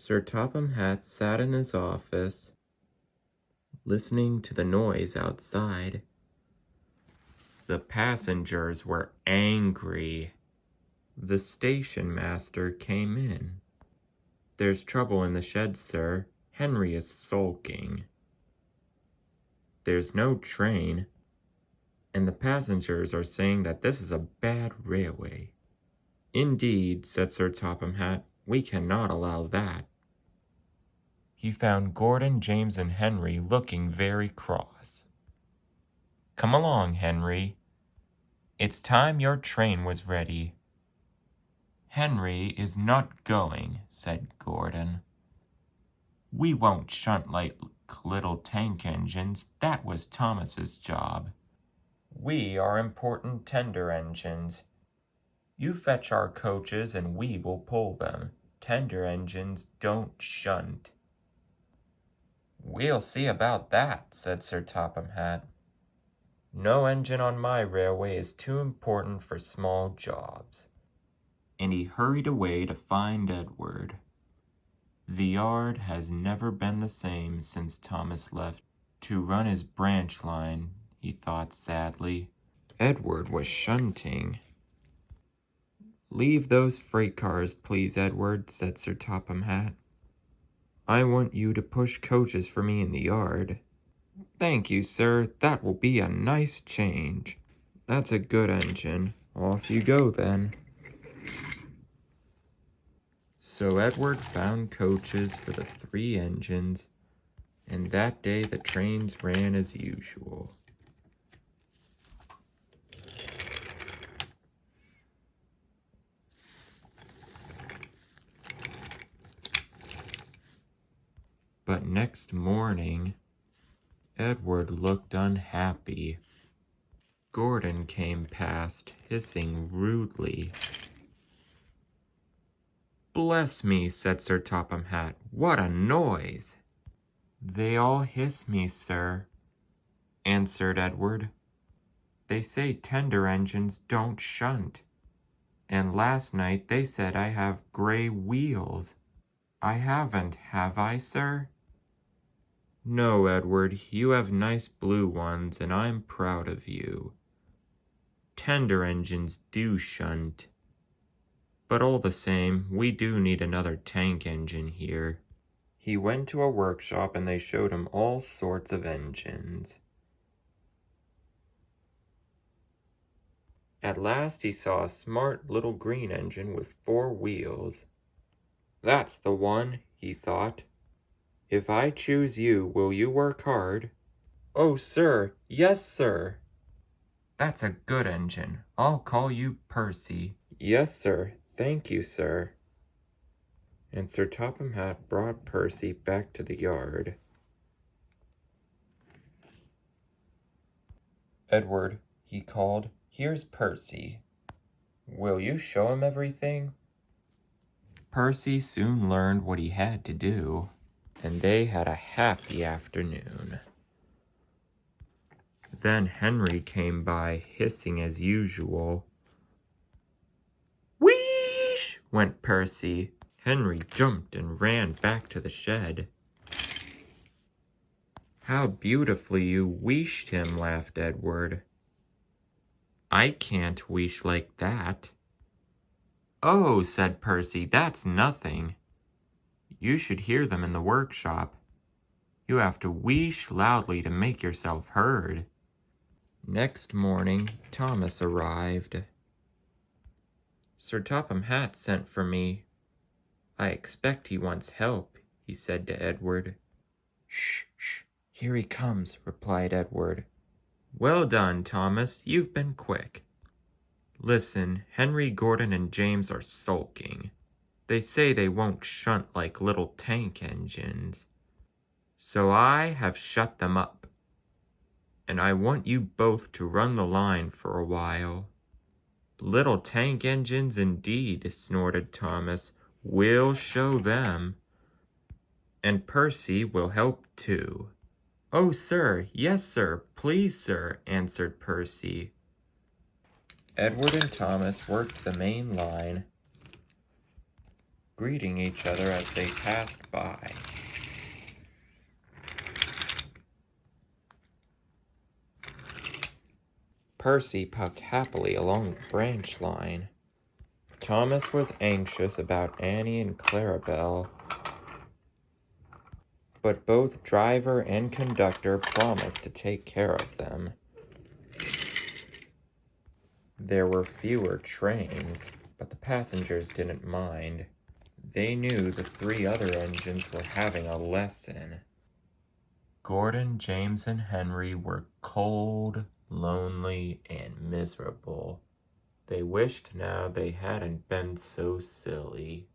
Sir Topham Hatt sat in his office, listening to the noise outside. The passengers were angry. The station master came in. "There's trouble in the shed, sir. Henry is sulking. There's no train, and the passengers are saying that this is a bad railway." "Indeed," said Sir Topham Hatt, "we cannot allow that." He found Gordon, James, and Henry looking very cross. "Come along, Henry. It's time your train was ready." "Henry is not going," said Gordon. "We won't shunt like little tank engines. That was Thomas's job. We are important tender engines. You fetch our coaches and we will pull them. Tender engines don't shunt." "We'll see about that," said Sir Topham Hatt. "No engine on my railway is too important for small jobs." And he hurried away to find Edward. The yard has never been the same since Thomas left to run his branch line, he thought sadly. Edward was shunting. "Leave those freight cars, please, Edward," said Sir Topham Hatt. "I want you to push coaches for me in the yard." "Thank you, sir. That will be a nice change." "That's a good engine. Off you go, then." So Edward found coaches for the 3 engines, and that day the trains ran as usual. But next morning, Edward looked unhappy. Gordon came past, hissing rudely. "Bless me," said Sir Topham Hatt, "what a noise!" "They all hiss me, sir," answered Edward. "They say tender engines don't shunt, and last night they said I have gray wheels. I haven't, have I, sir?" "No, Edward, you have nice blue ones, and I'm proud of you. Tender engines do shunt. But all the same, we do need another tank engine here." He went to a workshop and they showed him all sorts of engines. At last he saw a smart little green engine with 4 wheels. "That's the one," he thought. "If I choose you, will you work hard?" "Oh, sir, yes, sir." "That's a good engine. I'll call you Percy." "Yes, sir. Thank you, sir." And Sir Topham Hatt brought Percy back to the yard. "Edward," he called, "here's Percy. Will you show him everything?" Percy soon learned what he had to do, and they had a happy afternoon. Then Henry came by, hissing as usual. "Wheesh!" went Percy. Henry jumped and ran back to the shed. "How beautifully you wheeshed him," laughed Edward. "I can't wheesh like that." "Oh," said Percy, "that's nothing. You should hear them in the workshop. You have to wheesh loudly to make yourself heard." Next morning, Thomas arrived. "Sir Topham Hatt sent for me. I expect he wants help," he said to Edward. "Shh, shh, here he comes," replied Edward. "Well done, Thomas, you've been quick. Listen, Henry, Gordon, and James are sulking. They say they won't shunt like little tank engines. So I have shut them up. And I want you both to run the line for a while." "Little tank engines indeed," snorted Thomas. "We'll show them. And Percy will help too." "Oh, sir, yes, sir, please, sir," answered Percy. Edward and Thomas worked the main line. greeting each other as they passed by. Percy puffed happily along the branch line. Thomas was anxious about Annie and Clarabelle, but both driver and conductor promised to take care of them. There were fewer trains, but the passengers didn't mind. They knew the 3 other engines were having a lesson. Gordon, James, and Henry were cold, lonely, and miserable. They wished now they hadn't been so silly.